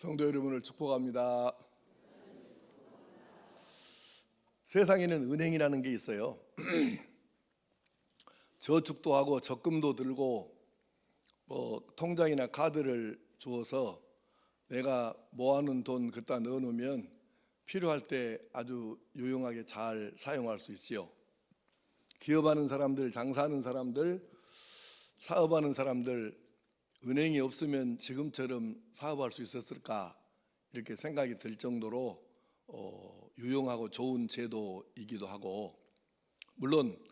성도 여러분을 축복합니다. 세상에는 은행이라는 게 있어요. 저축도 하고 적금도 들고 통장이나 카드를 주어서 내가 모아놓은 돈 갖다 넣어놓으면 필요할 때 아주 유용하게 잘 사용할 수 있지요. 기업하는 사람들, 장사하는 사람들, 사업하는 사람들, 은행이 없으면 지금처럼 사업할 수 있었을까 이렇게 생각이 들 정도로 유용하고 좋은 제도이기도 하고, 물론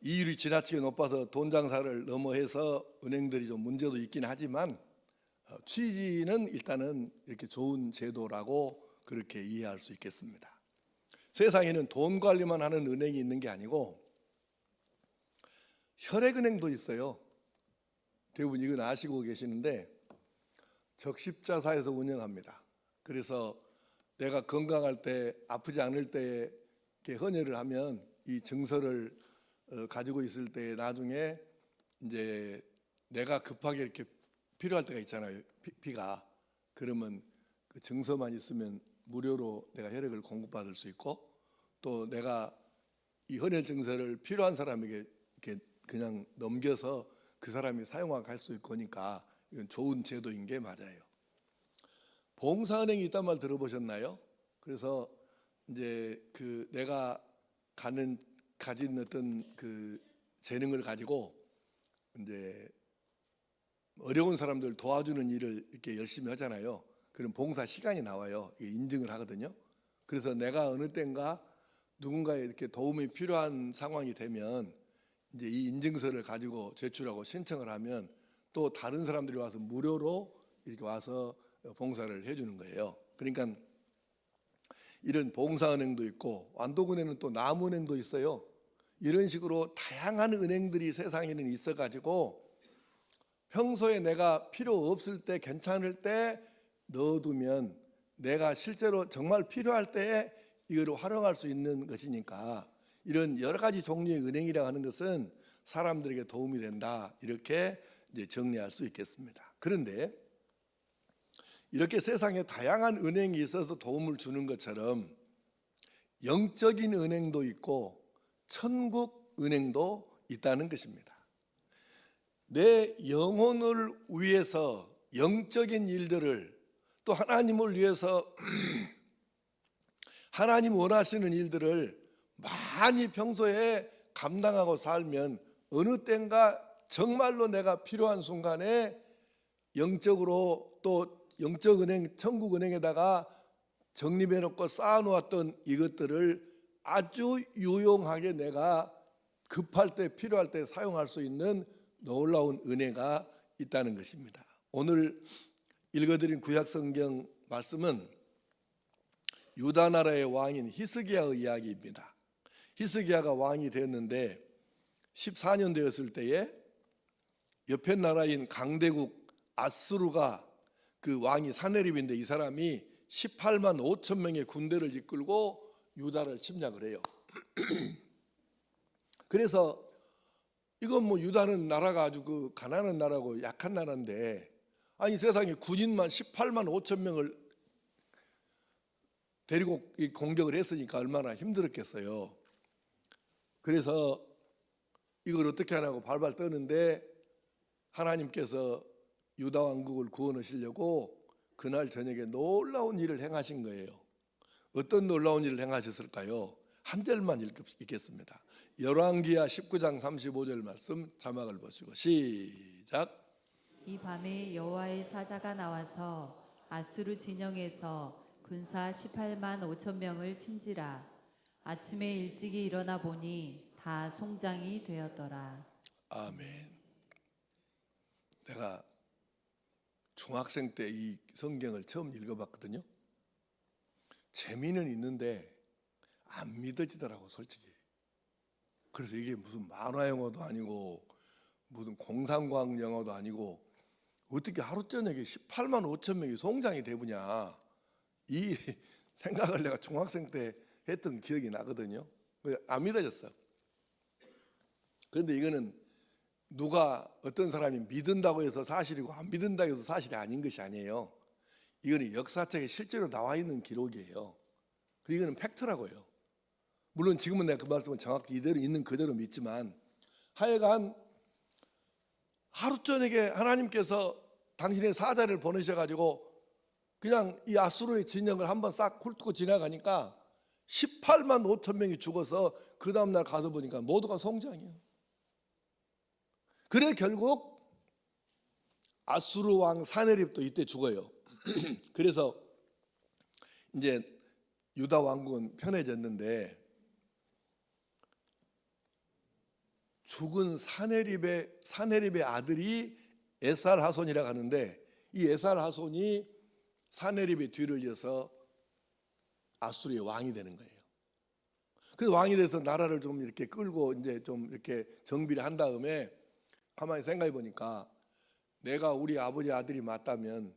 이율이 지나치게 높아서 돈 장사를 넘어해서 은행들이 좀 문제도 있긴 하지만 취지는 일단은 이렇게 좋은 제도라고 그렇게 이해할 수 있겠습니다. 세상에는 돈 관리만 하는 은행이 있는 게 아니고 혈액은행도 있어요. 대부분 이건 아시고 계시는데 적십자사에서 운영합니다. 그래서 내가 건강할 때, 아프지 않을 때 이렇게 헌혈을 하면 이 증서를 가지고 있을 때 나중에 이제 내가 급하게 이렇게 필요할 때가 있잖아요. 피가. 그러면 그 증서만 있으면 무료로 내가 혈액을 공급받을 수 있고, 또 내가 이 헌혈 증서를 필요한 사람에게 이렇게 그냥 넘겨서 그 사람이 사용하게 할 수 있고 하니까 이건 좋은 제도인 게 맞아요. 봉사은행이 있단 말 들어보셨나요? 그래서 이제 그 내가 가진 어떤 그 재능을 가지고 이제 어려운 사람들 도와주는 일을 이렇게 열심히 하잖아요. 그럼 봉사 시간이 나와요. 인증을 하거든요. 그래서 내가 어느 때인가 누군가에 이렇게 도움이 필요한 상황이 되면 이제 이 인증서를 가지고 제출하고 신청을 하면 또 다른 사람들이 와서 무료로 이렇게 와서 봉사를 해주는 거예요. 그러니까 이런 봉사은행도 있고, 완도군에는 또 남은행도 있어요. 이런 식으로 다양한 은행들이 세상에는 있어가지고 평소에 내가 필요 없을 때, 괜찮을 때 넣어두면 내가 실제로 정말 필요할 때에 이걸 활용할 수 있는 것이니까, 이런 여러 가지 종류의 은행이라고 하는 것은 사람들에게 도움이 된다, 이렇게 이제 정리할 수 있겠습니다. 그런데 이렇게 세상에 다양한 은행이 있어서 도움을 주는 것처럼 영적인 은행도 있고 천국 은행도 있다는 것입니다. 내 영혼을 위해서 영적인 일들을, 또 하나님을 위해서 하나님 원하시는 일들을 많이 평소에 감당하고 살면 어느 때인가 정말로 내가 필요한 순간에 영적으로, 또 영적은행, 천국은행에다가 적립해놓고 쌓아놓았던 이것들을 아주 유용하게 내가 급할 때, 필요할 때 사용할 수 있는 놀라운 은혜가 있다는 것입니다. 오늘 읽어드린 구약성경 말씀은 유다 나라의 왕인 히스기야의 이야기입니다. 히스기야가 왕이 됐는데 14년 되었을 때에 옆에 나라인 강대국 아수르가, 그 왕이 사네립인데 이 사람이 18만 5천 명의 군대를 이끌고 유다를 침략을 해요. 그래서 이건 뭐 유다는 나라가 아주 그 가난한 나라고 약한 나라인데, 아니 세상에 군인만 18만 5천 명을 데리고 공격을 했으니까 얼마나 힘들었겠어요. 그래서 이걸 어떻게 하냐고 발발 떠는데 하나님께서 유다 왕국을 구원하시려고 그날 저녁에 놀라운 일을 행하신 거예요. 어떤 놀라운 일을 행하셨을까요? 한 절만 읽겠습니다. 열왕기하 19장 35절 말씀 자막을 보시고 시작. 이 밤에 여호와의 사자가 나와서 아수르 진영에서 군사 18만 5천 명을 친지라. 아침에 일찍이 일어나 보니 다 송장이 되었더라. 아멘. 내가 중학생 때 이 성경을 처음 읽어봤거든요. 재미는 있는데 안 믿어지더라고, 솔직히. 그래서 이게 무슨 만화 영화도 아니고 무슨 공상과학 영화도 아니고 어떻게 하루 저녁에 18만 5천 명이 송장이 되느냐, 이 생각을 내가 중학생 때 했던 기억이 나거든요. 안 믿어졌어. 그런데 이거는 누가 어떤 사람이 믿는다고 해서 사실이고 안 믿는다고 해서 사실이 아닌 것이 아니에요. 이거는 역사책에 실제로 나와 있는 기록이에요. 이거는 팩트라고요. 물론 지금은 내가 그 말씀을 정확히 이대로 있는 그대로 믿지만, 하여간 하루 저녁에 하나님께서 당신의 사자를 보내셔가지고 그냥 이 아수르의 진영을 한번 싹 훑고 지나가니까 18만 5천 명이 죽어서 그 다음날 가서 보니까 모두가 송장이에요. 그래 결국 아수르 왕 사네립도 이때 죽어요. 그래서 이제 유다 왕국은 편해졌는데, 죽은 사네립의 아들이 에살하손이라고 하는데, 이 에살하손이 사네립의 뒤를 이어서 아수르의 왕이 되는 거예요. 그래서 왕이 돼서 나라를 좀 이렇게 끌고 이제 좀 이렇게 정비를 한 다음에 가만히 생각해 보니까, 내가 우리 아버지 아들이 맞다면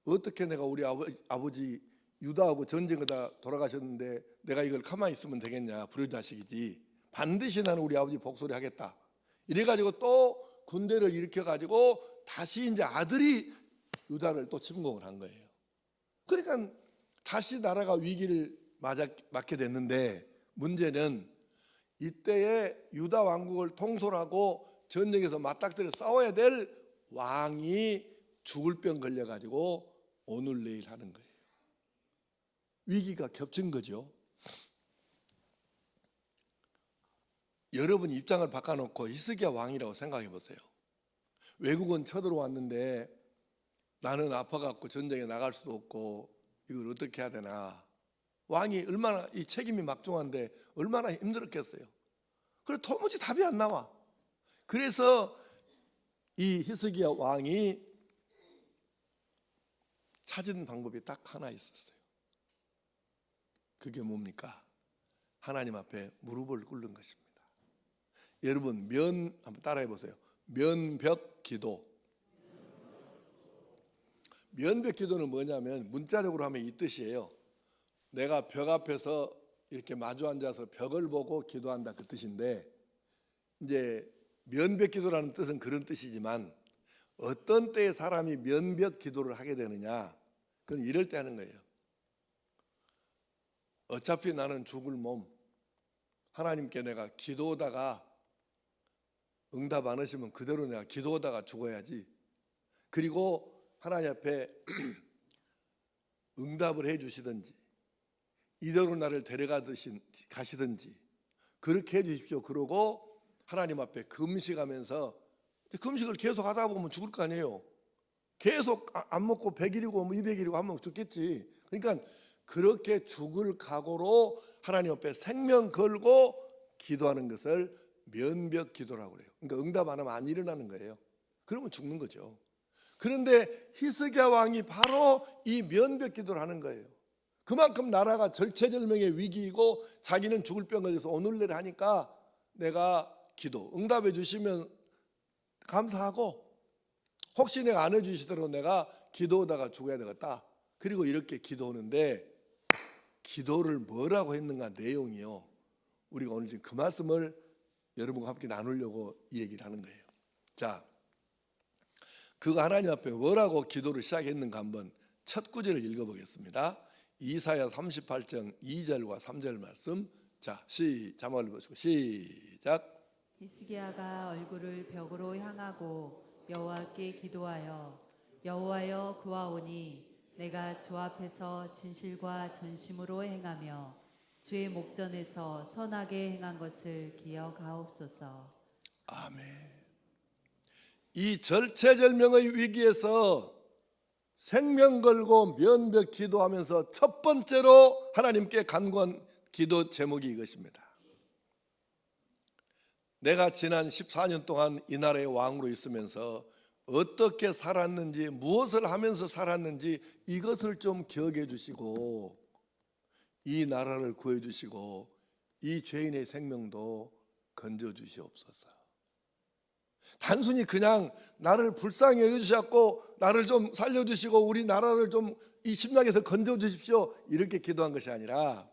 어떻게 내가 우리 아버지 유다하고 전쟁하다 돌아가셨는데 내가 이걸 가만히 있으면 되겠냐, 불효자식이지, 반드시 나는 우리 아버지 복수를 하겠다, 이래가지고 또 군대를 일으켜가지고 다시 이제 아들이 유다를 또 침공을 한 거예요. 그러니까 다시 나라가 위기를 맞게 됐는데, 문제는 이때에 유다 왕국을 통솔하고 전쟁에서 맞닥뜨려 싸워야 될 왕이 죽을 병 걸려가지고 오늘 내일 하는 거예요. 위기가 겹친 거죠. 여러분 입장을 바꿔놓고 히스기야 왕이라고 생각해 보세요. 외국은 쳐들어왔는데 나는 아파갖고 전쟁에 나갈 수도 없고 이걸 어떻게 해야 되나. 왕이 얼마나 이 책임이 막중한데 얼마나 힘들었겠어요. 그래 도무지 답이 안 나와. 그래서 이 히스기야 왕이 찾은 방법이 딱 하나 있었어요. 그게 뭡니까? 하나님 앞에 무릎을 꿇는 것입니다. 여러분 한번 따라해 보세요. 면벽 기도. 면벽 기도는 뭐냐면 문자적으로 하면 이 뜻이에요. 내가 벽 앞에서 이렇게 마주 앉아서 벽을 보고 기도한다, 그 뜻인데, 이제 면벽 기도라는 뜻은 그런 뜻이지만 어떤 때에 사람이 면벽 기도를 하게 되느냐, 그건 이럴 때 하는 거예요. 어차피 나는 죽을 몸, 하나님께 내가 기도하다가 응답 안 하시면 그대로 내가 기도하다가 죽어야지. 그리고 하나님 앞에 응답을 해 주시든지 이대로 나를 가시든지 그렇게 해 주십시오. 그러고 하나님 앞에 금식하면서, 금식을 계속 하다 보면 죽을 거 아니에요. 계속 안 먹고 100일이고 200일이고 하면 죽겠지. 그러니까 그렇게 죽을 각오로 하나님 앞에 생명 걸고 기도하는 것을 면벽 기도라고 그래요. 그러니까 응답 안 하면 안 일어나는 거예요. 그러면 죽는 거죠. 그런데 히스기야 왕이 바로 이 면벽 기도를 하는 거예요. 그만큼 나라가 절체절명의 위기이고 자기는 죽을 병 걸려서 오늘내를 하니까 내가 기도 응답해 주시면 감사하고, 혹시 내가 안 해주시더라도 내가 기도하다가 죽어야 되겠다. 그리고 이렇게 기도하는데, 기도를 뭐라고 했는가 내용이요, 우리가 오늘 지금 그 말씀을 여러분과 함께 나누려고 이 얘기를 하는 거예요. 자, 그가 하나님 앞에 뭐라고 기도를 시작했는가 한번 첫 구절을 읽어보겠습니다. 이사야 38장 2절과 3절 말씀. 자, 자막을 보시고 시작. 히스기야가 얼굴을 벽으로 향하고 여호와께 기도하여, 여호와여 구하오니 내가 주 앞에서 진실과 전심으로 행하며 주의 목전에서 선하게 행한 것을 기억하옵소서. 아멘. 이 절체절명의 위기에서 생명 걸고 면벽 기도하면서 첫 번째로 하나님께 간구한 기도 제목이 이것입니다. 내가 지난 14년 동안 이 나라의 왕으로 있으면서 어떻게 살았는지, 무엇을 하면서 살았는지 이것을 좀 기억해 주시고 이 나라를 구해 주시고 이 죄인의 생명도 건져 주시옵소서. 단순히 그냥 나를 불쌍히 여겨주셨고 나를 좀 살려주시고 우리 나라를 좀 이 심락에서 건져 주십시오 이렇게 기도한 것이 아니라,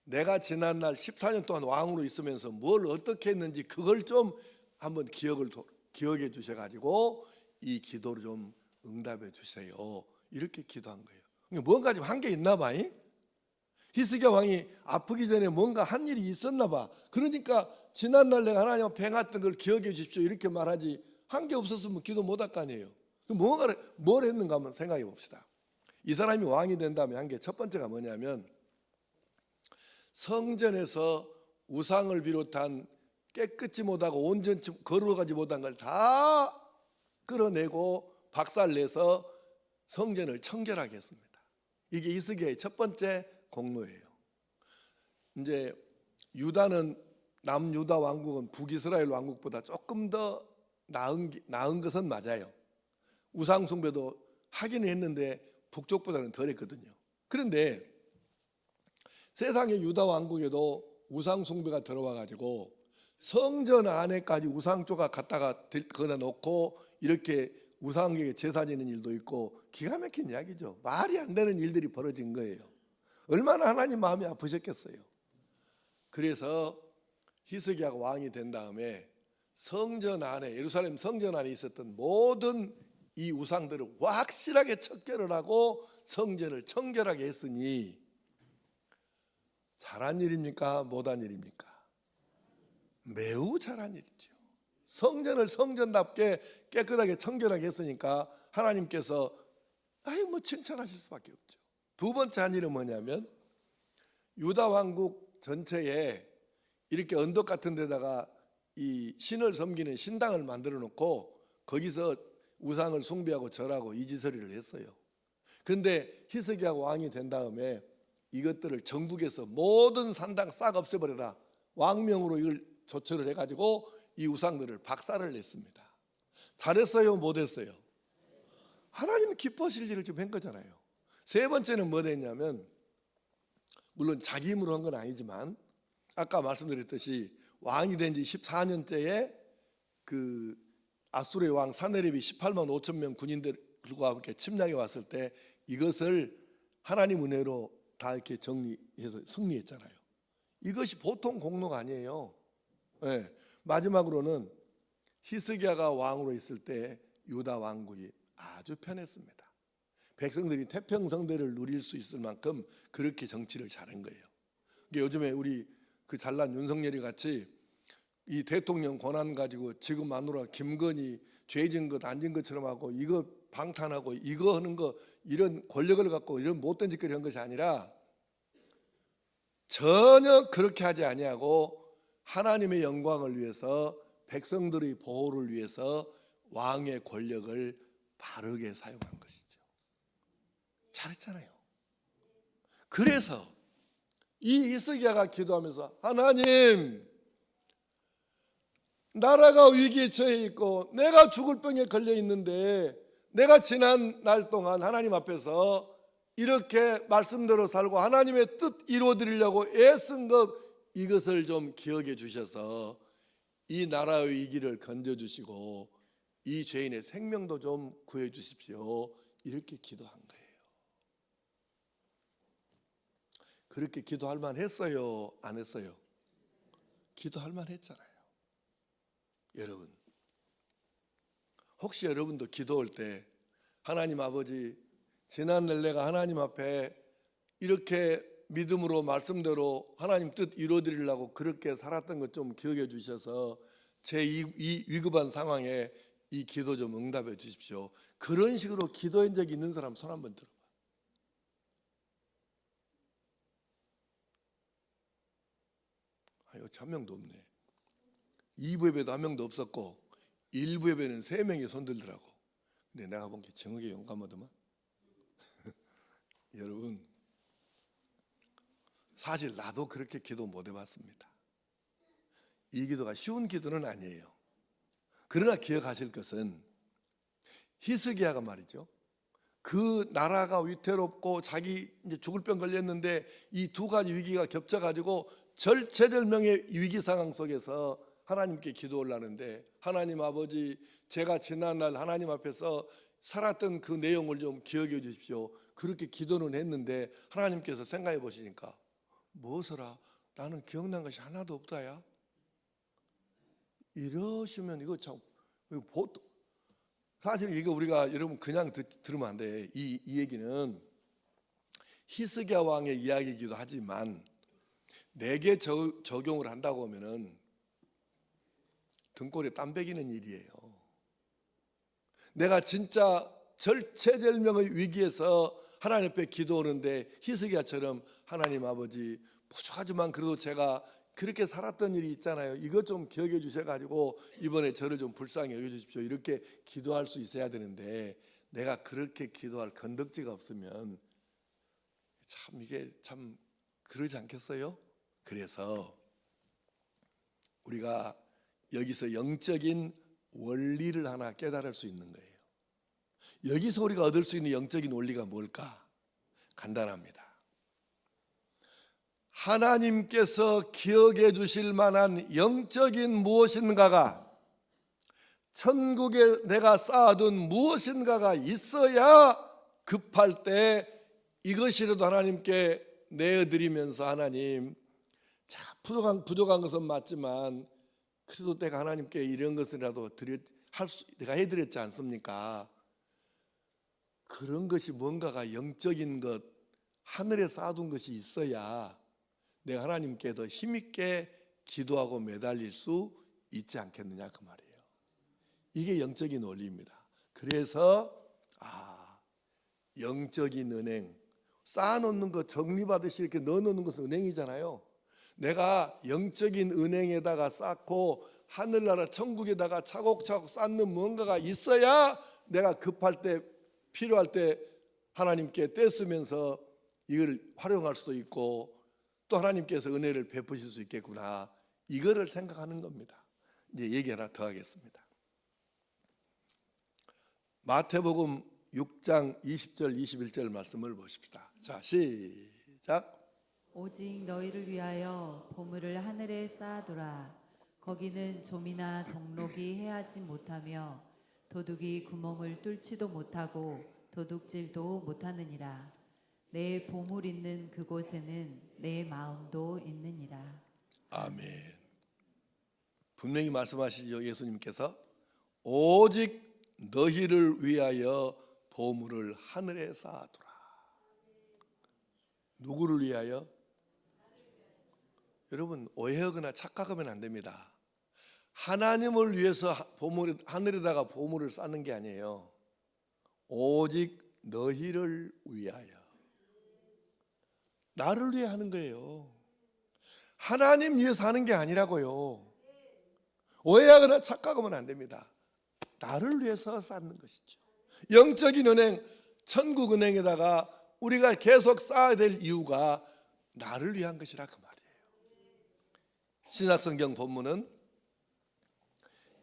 내가 지난날 14년 동안 왕으로 있으면서 뭘 어떻게 했는지 그걸 좀 한번 기억해 주셔가지고 이 기도를 좀 응답해 주세요 이렇게 기도한 거예요. 뭔가 좀 한 게 있나 봐. 히스기야 왕이 아프기 전에 뭔가 한 일이 있었나 봐. 그러니까 지난날 내가 하나님 앞에 행했던 걸 기억해 주십시오 이렇게 말하지, 한 게 없었으면 기도 못 할 거 아니에요. 뭔가 뭘 했는가 한번 생각해 봅시다. 이 사람이 왕이 된 다음에 한 게 첫 번째가 뭐냐면, 성전에서 우상을 비롯한 깨끗이 못하고 온전치 거룩하지 못한 걸 다 끌어내고 박살내서 성전을 청결하게 했습니다. 이게 히스기야의 첫 번째 공로예요. 이제 유다는, 남유다 왕국은 북이스라엘 왕국보다 조금 더 나은 것은 맞아요. 우상 숭배도 하기는 했는데 북쪽보다는 덜 했거든요. 그런데 세상의 유다 왕국에도 우상 숭배가 들어와 가지고 성전 안에까지 우상 조각 갖다가 거다 놓고 이렇게 우상에게 제사 지는 일도 있고, 기가 막힌 이야기죠. 말이 안 되는 일들이 벌어진 거예요. 얼마나 하나님 마음이 아프셨겠어요. 그래서 히스기야가 왕이 된 다음에 성전 안에, 예루살렘 성전 안에 있었던 모든 이 우상들을 확실하게 척결을 하고 성전을 청결하게 했으니, 잘한 일입니까? 못한 일입니까? 매우 잘한 일이죠. 성전을 성전답게 깨끗하게 청결하게 했으니까 하나님께서 뭐 칭찬하실 수밖에 없죠. 두 번째 한 일은 뭐냐면, 유다 왕국 전체에 이렇게 언덕 같은 데다가 이 신을 섬기는 신당을 만들어 놓고 거기서 우상을 숭배하고 절하고 이지서리를 했어요. 근데 히스기야가 왕이 된 다음에 이것들을 전국에서 모든 산당 싹 없애버려라, 왕명으로 이걸 조처를 해가지고 이 우상들을 박살을 냈습니다. 잘했어요? 못했어요? 하나님이 기뻐하실 일을 좀 한 거잖아요. 세 번째는 뭐 됐냐면, 물론 자기 힘으로 한 건 아니지만 아까 말씀드렸듯이 왕이 된 지 14년째에 그 아수르의 왕 사네립이 18만 5천 명 군인들과 함께 침략해 왔을 때 이것을 하나님 은혜로 다 이렇게 정리해서 승리했잖아요. 이것이 보통 공로가 아니에요. 네. 마지막으로는 히스기야가 왕으로 있을 때 유다 왕국이 아주 편했습니다. 백성들이 태평성대를 누릴 수 있을 만큼 그렇게 정치를 잘한 거예요. 요즘에 우리 그 잘난 윤석열이 같이 이 대통령 권한 가지고 지금 마누라 김건희 죄진 것 안 진 것처럼 하고 이거 방탄하고 이거 하는 거, 이런 권력을 갖고 이런 못된 짓거리 한 것이 아니라 전혀 그렇게 하지 아니하고 하나님의 영광을 위해서, 백성들의 보호를 위해서 왕의 권력을 바르게 사용한 것이죠. 잘했잖아요. 그래서 이 히스기야가 기도하면서, 하나님, 나라가 위기에 처해 있고 내가 죽을 병에 걸려 있는데 내가 지난 날 동안 하나님 앞에서 이렇게 말씀대로 살고 하나님의 뜻 이루어드리려고 애쓴 것, 이것을 좀 기억해 주셔서 이 나라의 위기를 건져주시고 이 죄인의 생명도 좀 구해 주십시오, 이렇게 기도한 거예요. 그렇게 기도할 만했어요? 안 했어요? 기도할 만했잖아요. 여러분, 혹시 여러분도 기도할 때, 하나님 아버지, 지난날 내가 하나님 앞에 이렇게 믿음으로 말씀대로 하나님 뜻 이루어드리려고 그렇게 살았던 것 좀 기억해 주셔서 제 이 위급한 상황에 이 기도 좀 응답해 주십시오, 그런 식으로 기도한 적이 있는 사람 손 한번 들어봐. 이거 한 명도 없네. 2부 예배도 한 명도 없었고 1부 예배는 3명이 손들더라고. 근데 내가 본 게 정확히 용감하더만. 여러분, 사실 나도 그렇게 기도 못 해봤습니다. 이 기도가 쉬운 기도는 아니에요. 그러나 기억하실 것은, 히스기야가 말이죠, 그 나라가 위태롭고 자기 이제 죽을 병 걸렸는데 이 두 가지 위기가 겹쳐가지고 절체절명의 위기 상황 속에서 하나님께 기도를 하는데, 하나님 아버지, 제가 지난날 하나님 앞에서 살았던 그 내용을 좀 기억해 주십시오, 그렇게 기도는 했는데 하나님께서 생각해 보시니까, 무엇이라, 나는 기억난 것이 하나도 없다야, 이러시면 이거 참 사실 이거 우리가 여러분 그냥 들으면 안 돼. 이 얘기는 히스기야 왕의 이야기이기도 하지만 내게 적용을 한다고 하면은 등골에 땀 베기는 일이에요. 내가 진짜 절체절명의 위기에서 하나님 앞에 기도하는데 히스기야처럼 하나님 아버지 부족하지만 그래도 제가 그렇게 살았던 일이 있잖아요. 이것 좀 기억해 주셔가지고 이번에 저를 좀 불쌍히 여겨주십시오. 이렇게 기도할 수 있어야 되는데 내가 그렇게 기도할 건덕지가 없으면 참 이게 참 그러지 않겠어요? 그래서 우리가 여기서 영적인 원리를 하나 깨달을 수 있는 거예요. 여기서 우리가 얻을 수 있는 영적인 원리가 뭘까? 간단합니다. 하나님께서 기억해 주실 만한 영적인 무엇인가가, 천국에 내가 쌓아둔 무엇인가가 있어야 급할 때 이것이라도 하나님께 내어드리면서 하나님, 자, 부족한 것은 맞지만 그래도 내가 하나님께 이런 것이라도 내가 해드렸지 않습니까? 그런 것이 뭔가가 영적인 것, 하늘에 쌓아둔 것이 있어야 내가 하나님께 더 힘있게 기도하고 매달릴 수 있지 않겠느냐 그 말이에요. 이게 영적인 원리입니다. 그래서 영적인 은행, 쌓아놓는 것 정리받으시 이렇게 넣어놓는 것은 은행이잖아요. 내가 영적인 은행에다가 쌓고 하늘나라 천국에다가 차곡차곡 쌓는 무언가가 있어야 내가 급할 때 필요할 때 하나님께 떼쓰면서 이걸 활용할 수 있고 또 하나님께서 은혜를 베푸실 수 있겠구나, 이거를 생각하는 겁니다. 이제 얘기 하나 더 하겠습니다. 마태복음 6장 20절 21절 말씀을 보십시다. 자, 시작. 오직 너희를 위하여 보물을 하늘에 쌓아두라. 거기는 좀이나 동록이 해하지 못하며 도둑이 구멍을 뚫지도 못하고 도둑질도 못하느니라. 내 보물 있는 그곳에는 내 마음도 있느니라. 아멘. 분명히 말씀하시죠. 예수님께서 오직 너희를 위하여 보물을 하늘에 쌓아두라. 누구를 위하여? 여러분, 오해하거나 착각하면 안 됩니다. 하나님을 위해서 하늘에다가 보물을 쌓는 게 아니에요. 오직 너희를 위하여, 나를 위해 하는 거예요. 하나님 위해서 하는 게 아니라고요. 오해하거나 착각하면 안 됩니다. 나를 위해서 쌓는 것이죠. 영적인 은행, 천국 은행에다가 우리가 계속 쌓아야 될 이유가 나를 위한 것이라 그 말이에요. 신약성경 본문은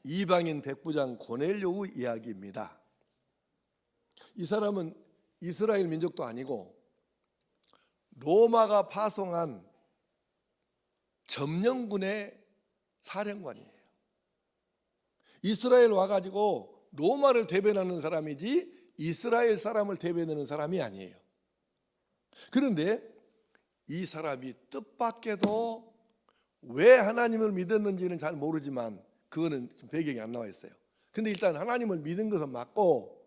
이방인 백부장 고넬료 이야기입니다. 이 사람은 이스라엘 민족도 아니고 로마가 파송한 점령군의 사령관이에요. 이스라엘 와가지고 로마를 대변하는 사람이지 이스라엘 사람을 대변하는 사람이 아니에요. 그런데 이 사람이 뜻밖에도 왜 하나님을 믿었는지는 잘 모르지만 그거는 배경이 안 나와 있어요. 근데 일단 하나님을 믿은 것은 맞고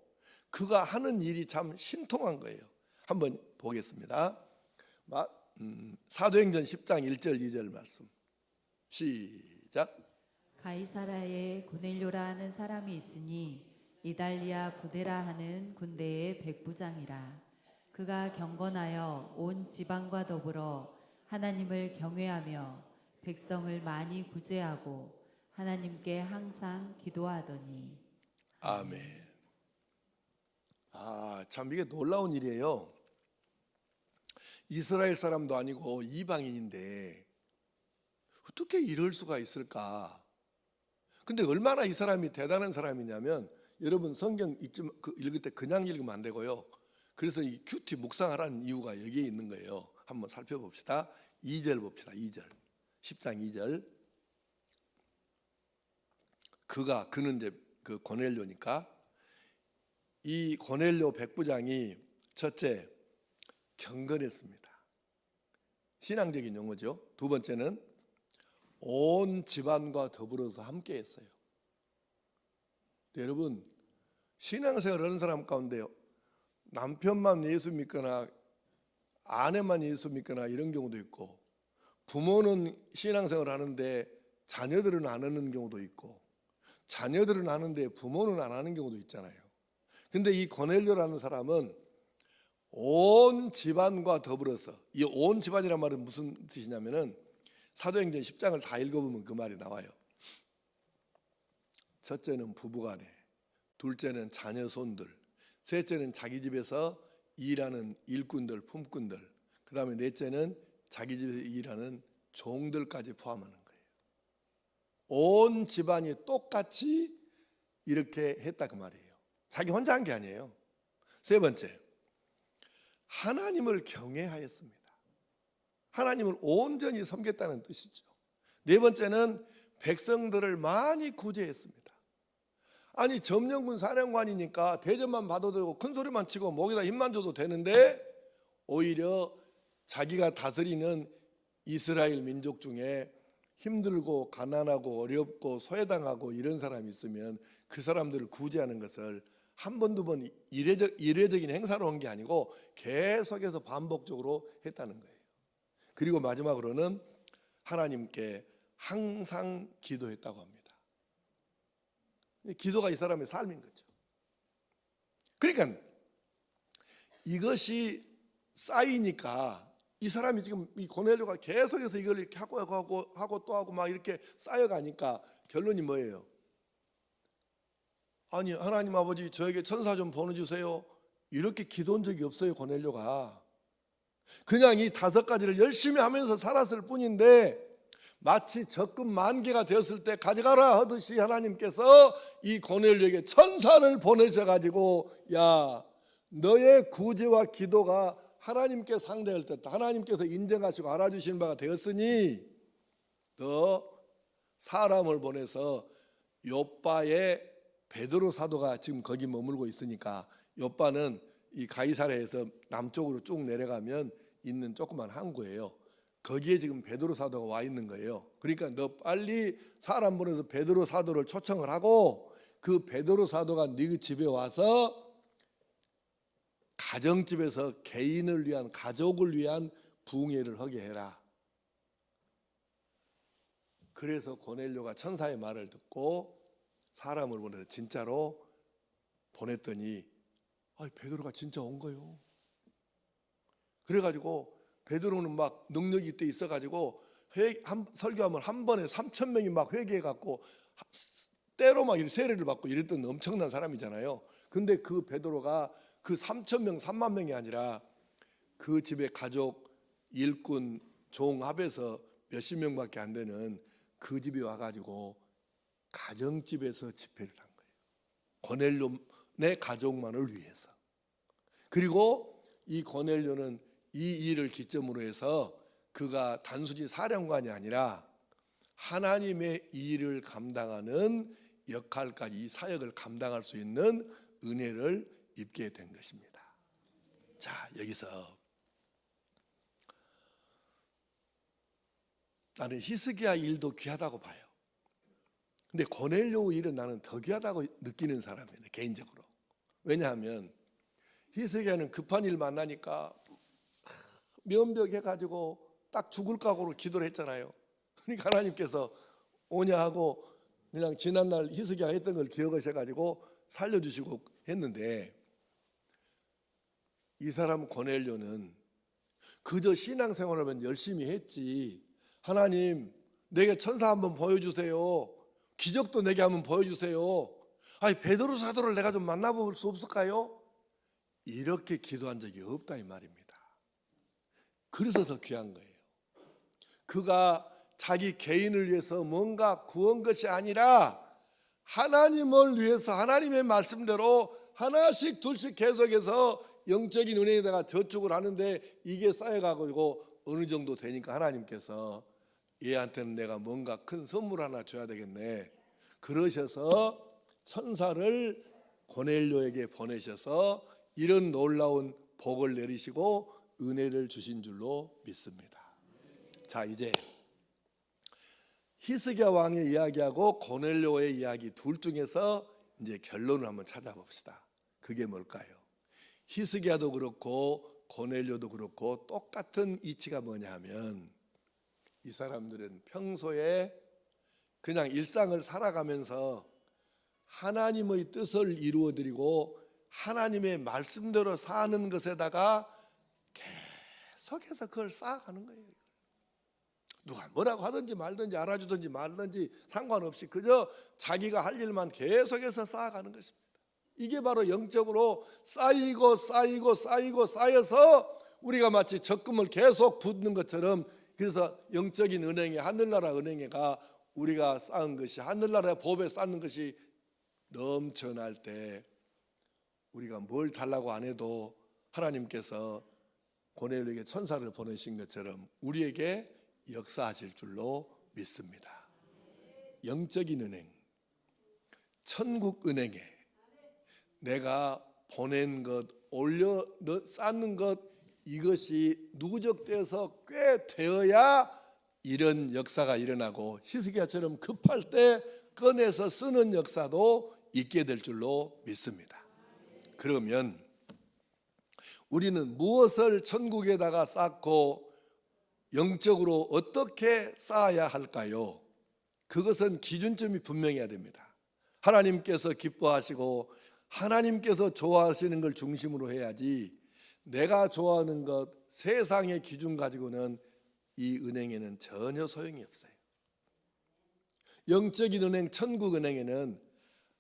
그가 하는 일이 참 신통한 거예요. 한번 보겠습니다. 사도행전 10장 1절 2절 말씀 시작. 가이사라에 고넬료라 하는 사람이 있으니 이달리아 부데라 하는 군대의 백부장이라. 그가 경건하여 온 지방과 더불어 하나님을 경외하며 백성을 많이 구제하고 하나님께 항상 기도하더니. 아멘. 참 이게 놀라운 일이에요. 이스라엘 사람도 아니고 이방인인데 어떻게 이럴 수가 있을까? 근데 얼마나 이 사람이 대단한 사람이냐면, 여러분 성경 읽을 때 그냥 읽으면 안 되고요. 그래서 이 큐티 묵상하라는 이유가 여기에 있는 거예요. 한번 살펴봅시다. 2절 봅시다. 2절. 10장 2절. 그는 이제 그 고넬료니까, 이 고넬료 백부장이 첫째 경건했습니다. 신앙적인 용어죠. 두 번째는 온 집안과 더불어서 함께 했어요. 여러분, 신앙생활 하는 사람 가운데 남편만 예수 믿거나 아내만 예수 믿거나 이런 경우도 있고, 부모는 신앙생활을 하는데 자녀들은 안 하는 경우도 있고, 자녀들은 하는데 부모는 안 하는 경우도 있잖아요. 근데 이 고넬료라는 사람은 온 집안과 더불어서, 이 온 집안이란 말은 무슨 뜻이냐면은 사도행전 10장을 다 읽어보면 그 말이 나와요. 첫째는 부부간에, 둘째는 자녀 손들, 셋째는 자기 집에서 일하는 일꾼들, 품꾼들, 그 다음에 넷째는 자기 집에서 일하는 종들까지 포함하는 거예요. 온 집안이 똑같이 이렇게 했다 그 말이에요. 자기 혼자 한 게 아니에요. 세 번째, 하나님을 경외하였습니다. 하나님을 온전히 섬겼다는 뜻이죠. 네 번째는 백성들을 많이 구제했습니다. 아니, 점령군 사령관이니까 대접만 받아도 되고 큰 소리만 치고 목에다 힘만 줘도 되는데, 오히려 자기가 다스리는 이스라엘 민족 중에 힘들고 가난하고 어렵고 소외당하고 이런 사람이 있으면 그 사람들을 구제하는 것을 한 번, 두 번 이례적인 행사로 한 게 아니고 계속해서 반복적으로 했다는 거예요. 그리고 마지막으로는 하나님께 항상 기도했다고 합니다. 기도가 이 사람의 삶인 거죠. 그러니까 이것이 쌓이니까 이 사람이 지금 이 고넬료가 계속해서 이걸 이렇게 하고 또 하고 막 이렇게 쌓여가니까 결론이 뭐예요? 아니, 하나님 아버지 저에게 천사 좀 보내주세요. 이렇게 기도한 적이 없어요, 고넬료가. 그냥 이 5가지를 열심히 하면서 살았을 뿐인데, 마치 적금 만개가 되었을 때 가져가라 하듯이 하나님께서 이 고넬료에게 천사를 보내셔가지고, 야, 너의 구제와 기도가 하나님께 상대할 때 하나님께서 인정하시고 알아주시는 바가 되었으니 너 사람을 보내서 요빠의 베드로 사도가 지금 거기 머물고 있으니까, 요빠는 이 가이사랴에서 남쪽으로 쭉 내려가면 있는 조그만 항구예요. 거기에 지금 베드로 사도가 와 있는 거예요. 그러니까 너 빨리 사람 보내서 베드로 사도를 초청을 하고, 그 베드로 사도가 네 집에 와서 가정집에서 개인을 위한, 가족을 위한 부흥회를 하게 해라. 그래서 고넬료가 천사의 말을 듣고 사람을 보내서 진짜로 보냈더니 베드로가 진짜 온 거예요. 그래가지고 베드로는 막 능력이 이때 있어가지고 설교하면 한 번에 3,000명이 막 회개해갖고 때로 막 세례를 받고 이랬던 엄청난 사람이잖아요. 근데 그 베드로가 그 3,000명, 3만 명이 아니라 그 집의 가족, 일꾼, 종 합해서 몇십 명밖에 안 되는 그 집에 와가지고 가정집에서 집회를 한 거예요. 고넬료네 가족만을 위해서. 그리고 이 고넬료는 이 일을 기점으로 해서 그가 단순히 사령관이 아니라 하나님의 일을 감당하는 역할까지, 이 사역을 감당할 수 있는 은혜를 입게 된 것입니다. 자, 여기서 나는 히스기야 일도 귀하다고 봐요. 근데 고넬료 일은 나는 더 귀하다고 느끼는 사람이에요, 개인적으로. 왜냐하면 히스기야는 급한 일 만나니까 면벽해가지고 딱 죽을 각오로 기도를 했잖아요. 그러니까 하나님께서 오냐 하고 그냥 지난날 히스기야가 했던 걸 기억하셔가지고 살려주시고 했는데, 이 사람 고넬료는 그저 신앙생활을 열심히 했지, 하나님 내게 천사 한번 보여주세요, 기적도 내게 한번 보여주세요, 아니 베드로 사도를 내가 좀 만나볼 수 없을까요? 이렇게 기도한 적이 없다 이 말입니다. 그래서 더 귀한 거예요. 그가 자기 개인을 위해서 뭔가 구한 것이 아니라 하나님을 위해서 하나님의 말씀대로 하나씩 둘씩 계속해서 영적인 은혜에다가 저축을 하는데, 이게 쌓여가고 어느 정도 되니까 하나님께서 얘한테는 내가 뭔가 큰 선물 하나 줘야 되겠네, 그러셔서 천사를 고넬료에게 보내셔서 이런 놀라운 복을 내리시고 은혜를 주신 줄로 믿습니다. 자, 이제 히스기야 왕의 이야기하고 고넬료의 이야기 둘 중에서 이제 결론을 한번 찾아봅시다. 그게 뭘까요? 히스기야도 그렇고 고넬료도 그렇고 똑같은 이치가 뭐냐 하면 이 사람들은 평소에 그냥 일상을 살아가면서 하나님의 뜻을 이루어드리고 하나님의 말씀대로 사는 것에다가 계속해서 그걸 쌓아가는 거예요. 누가 뭐라고 하든지 말든지 알아주든지 말든지 상관없이 그저 자기가 할 일만 계속해서 쌓아가는 것입니다. 이게 바로 영적으로 쌓이고 쌓여서 우리가 마치 적금을 계속 붓는 것처럼, 그래서 영적인 은행에, 하늘나라 은행에가 우리가 쌓은 것이, 하늘나라의 법에 쌓는 것이 넘쳐날 때 우리가 뭘 달라고 안 해도 하나님께서 고넬료에게 천사를 보내신 것처럼 우리에게 역사하실 줄로 믿습니다. 영적인 은행, 천국 은행에 내가 보낸 것, 올려 쌓는 것, 이것이 누적돼서 꽤 되어야 이런 역사가 일어나고 히스기야처럼 급할 때 꺼내서 쓰는 역사도 있게 될 줄로 믿습니다. 그러면 우리는 무엇을 천국에다가 쌓고 영적으로 어떻게 쌓아야 할까요? 그것은 기준점이 분명해야 됩니다. 하나님께서 기뻐하시고 하나님께서 좋아하시는 걸 중심으로 해야지, 내가 좋아하는 것, 세상의 기준 가지고는 이 은행에는 전혀 소용이 없어요. 영적인 은행, 천국 은행에는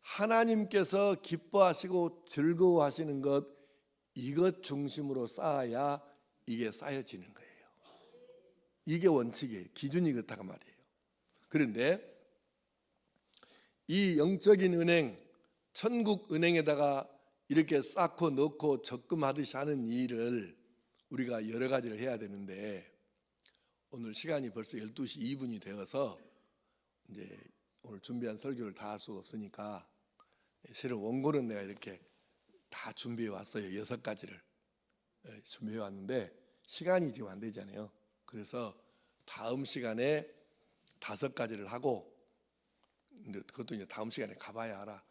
하나님께서 기뻐하시고 즐거워하시는 것, 이것 중심으로 쌓아야 이게 쌓여지는 거예요. 이게 원칙이에요. 기준이 그렇다고 말이에요. 그런데 이 영적인 은행, 천국 은행에다가 이렇게 쌓고 넣고 적금하듯이 하는 일을 우리가 여러 가지를 해야 되는데, 오늘 시간이 벌써 12시 2분이 되어서 이제 오늘 준비한 설교를 다 할 수가 없으니까, 실은 원고는 내가 이렇게 다 준비해 왔어요. 6가지를 준비해 왔는데 시간이 지금 안 되잖아요. 그래서 다음 시간에 5가지를 하고, 근데 그것도 이제 다음 시간에 가봐야 알아.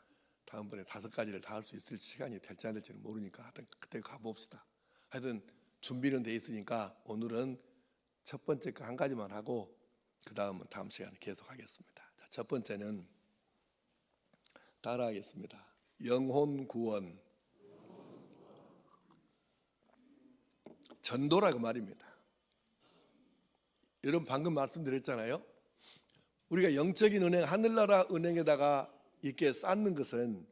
다음번에 5가지를 다 할 수 있을 시간이 될지 안 될지는 모르니까 하여튼 그때 가봅시다. 하여튼 준비는 돼 있으니까 오늘은 첫 번째 거 한 가지만 하고 그 다음은 다음 시간에 계속 하겠습니다. 자, 첫 번째는 따라하겠습니다. 영혼 구원, 전도라고 말입니다. 여러분 방금 말씀드렸잖아요. 우리가 영적인 은행, 하늘나라 은행에다가 이렇게 쌓는 것은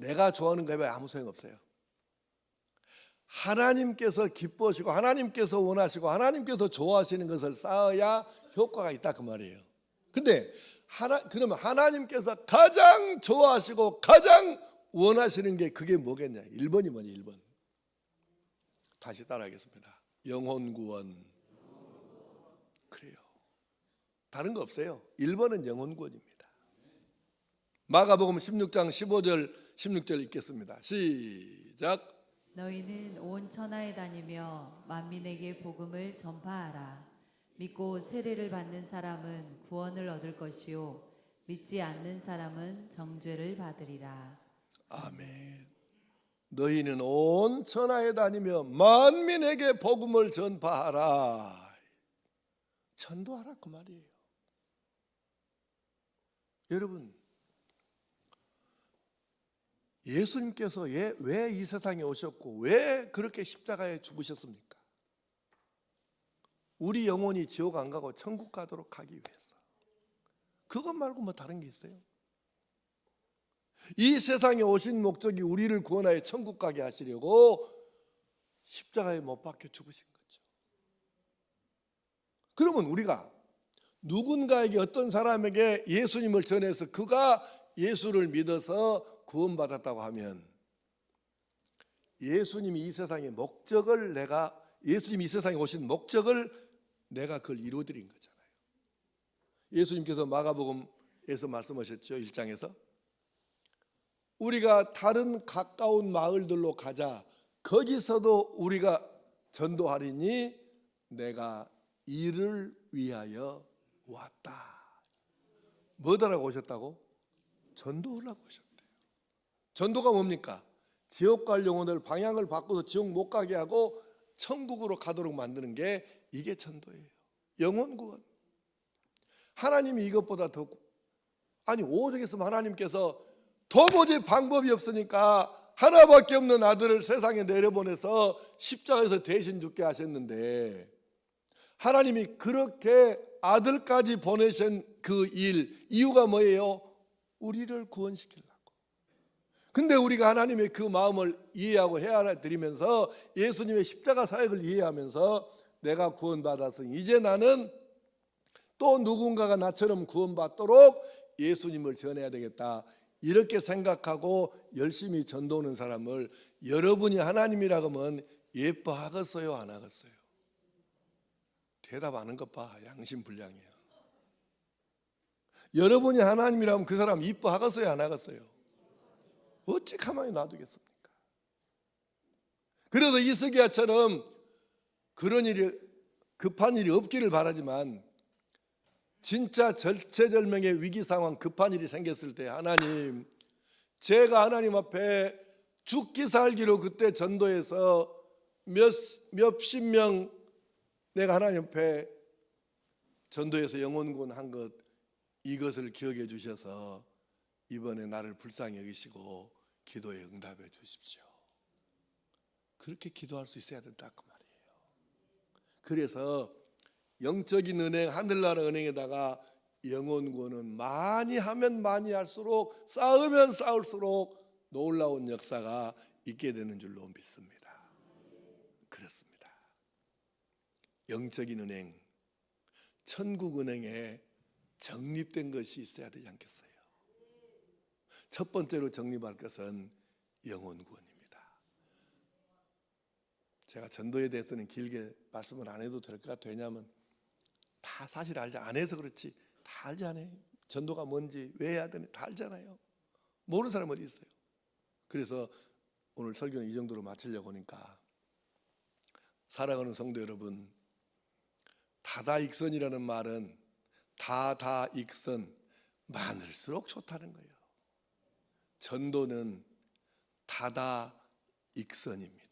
내가 좋아하는 거에 아무 소용없어요. 하나님께서 기뻐하시고 하나님께서 원하시고 하나님께서 좋아하시는 것을 쌓아야 효과가 있다 그 말이에요. 근데 그러면 하나님께서 가장 좋아하시고 가장 원하시는 게 그게 뭐겠냐? 1번이 뭐냐? 1번. 다시 따라하겠습니다. 영혼 구원. 그래요. 다른 거 없어요. 1번은 영혼 구원입니다. 마가복음 16장 15절 16절 읽겠습니다. 시작. 너희는 온 천하에 다니며 만민에게 복음을 전파하라. 믿고 세례를 받는 사람은 구원을 얻을 것이요 믿지 않는 사람은 정죄를 받으리라. 아멘. 너희는 온 천하에 다니며 만민에게 복음을 전파하라. 전도하라 그 말이에요. 여러분, 예수님께서 왜 이 세상에 오셨고 왜 그렇게 십자가에 죽으셨습니까? 우리 영혼이 지옥 안 가고 천국 가도록 하기 위해서. 그것 말고 뭐 다른 게 있어요? 이 세상에 오신 목적이 우리를 구원하여 천국 가게 하시려고 십자가에 못 박혀 죽으신 거죠. 그러면 우리가 누군가에게, 어떤 사람에게 예수님을 전해서 그가 예수를 믿어서 구원받았다고 하면, 예수님이 이 세상의 목적을 예수님이 이 세상에 오신 목적을 내가 그걸 이루어드린 거잖아요. 예수님께서 마가복음에서 말씀하셨죠. 1장에서 우리가 다른 가까운 마을들로 가자. 거기서도 우리가 전도하리니 내가 이를 위하여 왔다. 뭐더라고 오셨다고? 전도하려고 오셨대요. 전도가 뭡니까? 지옥 갈 영혼을 방향을 바꿔서 지옥 못 가게 하고 천국으로 가도록 만드는 게 이게 전도예요. 영혼 구원. 하나님이 이것보다 더, 아니 오죽했으면 하나님께서 도무지 방법이 없으니까 하나밖에 없는 아들을 세상에 내려보내서 십자가에서 대신 죽게 하셨는데, 하나님이 그렇게 아들까지 보내신 그 이유가 뭐예요? 우리를 구원시키려고. 근데 우리가 하나님의 그 마음을 이해하고 헤아려드리면서 예수님의 십자가 사역을 이해하면서 내가 구원받았으니 이제 나는 또 누군가가 나처럼 구원받도록 예수님을 전해야 되겠다, 이렇게 생각하고 열심히 전도하는 사람을 여러분이 하나님이라고 하면 예뻐하겠어요, 안 하겠어요? 대답하는 것 봐, 양심불량이에요. 여러분이 하나님이라면 그 사람 이뻐하겠어요, 안 하겠어요? 어찌 가만히 놔두겠습니까? 그래서 이스기야처럼 그런 일이, 급한 일이 없기를 바라지만, 진짜 절체절명의 위기 상황, 급한 일이 생겼을 때 하나님, 제가 하나님 앞에 죽기 살기로 그때 전도해서 몇십 명 내가 하나님 앞에 전도해서 영혼 구원한 것, 이것을 기억해 주셔서 이번에 나를 불쌍히 여기시고 기도에 응답해 주십시오. 그렇게 기도할 수 있어야 된다 그 말이에요. 그래서 영적인 은행, 하늘나라 은행에다가 영혼 구원은 많이 하면 많이 할수록, 쌓으면 쌓을수록 놀라운 역사가 있게 되는 줄로 믿습니다. 그렇습니다. 영적인 은행, 천국 은행에 정립된 것이 있어야 되지 않겠어요? 첫 번째로 정립할 것은 영혼 구원입니다. 제가 전도에 대해서는 길게 말씀을 안 해도 될 것 같아요. 왜냐하면 다 사실 알지, 안 해서 그렇지 다 알잖아요. 전도가 뭔지, 왜 해야 되는지 다 알잖아요. 모르는 사람 어디 있어요? 그래서 오늘 설교는 이 정도로 마치려고 하니까, 사랑하는 성도 여러분, 다다익선이라는 말은 다다익선, 많을수록 좋다는 거예요. 전도는 다다익선입니다.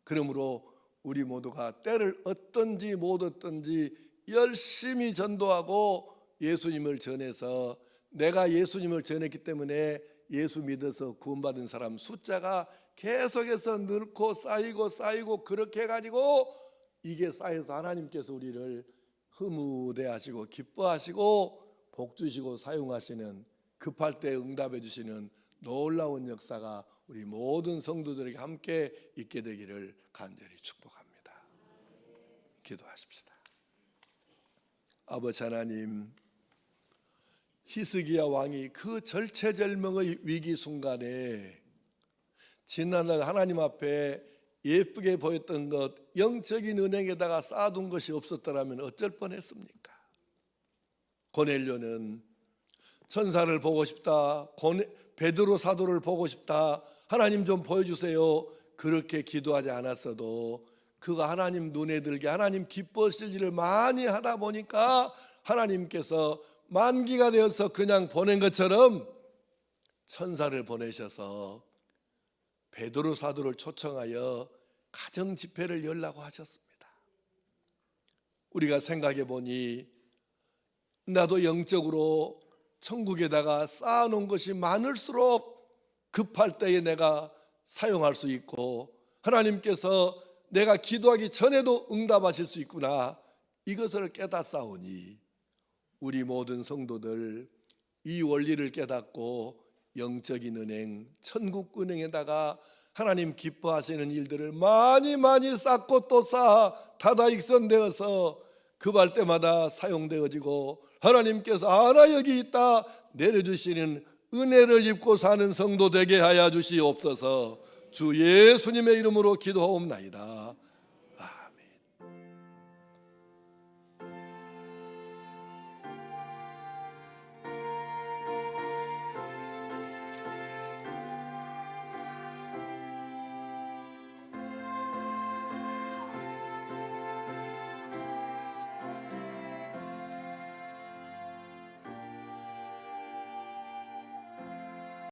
그러므로 우리 모두가 때를 얻든지 못 얻든지 열심히 전도하고 예수님을 전해서, 내가 예수님을 전했기 때문에 예수 믿어서 구원받은 사람 숫자가 계속해서 늘고 쌓이고 그렇게 해가지고 이게 쌓여서 하나님께서 우리를 흐뭇해하시고 기뻐하시고 복 주시고 사용하시는, 급할 때 응답해 주시는 놀라운 역사가 우리 모든 성도들에게 함께 있게 되기를 간절히 축복합니다. 기도하십시다. 아버지 하나님, 히스기야 왕이 그 절체절명의 위기 순간에 지난날 하나님 앞에 예쁘게 보였던 것, 영적인 은행에다가 쌓아둔 것이 없었더라면 어쩔 뻔했습니까? 고넬료는 천사를 보고 싶다, 베드로 사도를 보고 싶다, 하나님 좀 보여주세요, 그렇게 기도하지 않았어도 그가 하나님 눈에 들게 하나님 기뻐하실 일을 많이 하다 보니까 하나님께서 만기가 되어서 그냥 보낸 것처럼 천사를 보내셔서 베드로 사도를 초청하여 가정 집회를 열라고 하셨습니다. 우리가 생각해 보니 나도 영적으로 천국에다가 쌓아놓은 것이 많을수록 급할 때에 내가 사용할 수 있고, 하나님께서 내가 기도하기 전에도 응답하실 수 있구나, 이것을 깨닫사오니 우리 모든 성도들 이 원리를 깨닫고 영적인 은행, 천국 은행에다가 하나님 기뻐하시는 일들을 많이 쌓고 또 쌓아 다다익선되어서 급할 때마다 사용되어지고, 하나님께서 하나 여기 있다 내려주시는 은혜를 입고 사는 성도 되게 하여 주시옵소서. 주 예수님의 이름으로 기도하옵나이다.